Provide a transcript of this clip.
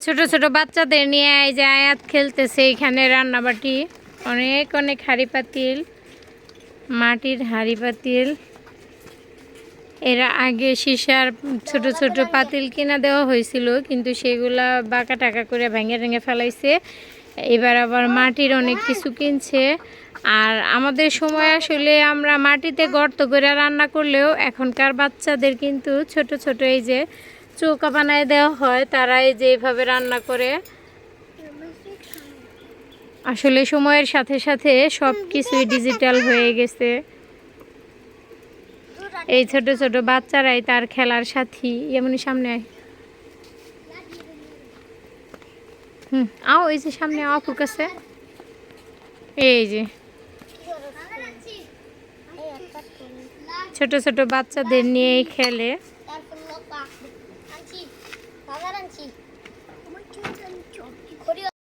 ছোট ছোট বাচ্চাদের নিয়ে এই যে আয়াত খেলতেছে। এখানে রান্নাবাটি অনেক অনেক হাঁড়ি পাতিল, মাটির হাঁড়ি পাতিল। এরা আগে সীসার ছোট ছোট পাতিল কিনা দেওয়া হয়েছিল, কিন্তু সেগুলা বাঁকা টাকা করে ভেঙে ভেঙে ফেলাইছে। এবার আবার মাটির অনেক কিছু কিনছে। আর আমাদের সময় আসলে আমরা মাটিতে গর্ত করে রান্না করলেও এখনকার বাচ্চাদের কিন্তু ছোট ছোট এই যে চৌকা বানায় দেওয়া হয়, তারা এই যে এইভাবে রান্না করে। আসলে সময়ের সাথে সাথে সব কিছুই ডিজিটাল হয়ে গেছে। এই ছোট ছোট বাচ্চারাই তার খেলার সাথী। এমনি সামনে আয়, আও এই যে সামনে আপুর কাছে। এই যে ছোট ছোট বাচ্চাদের নিয়েই খেলে।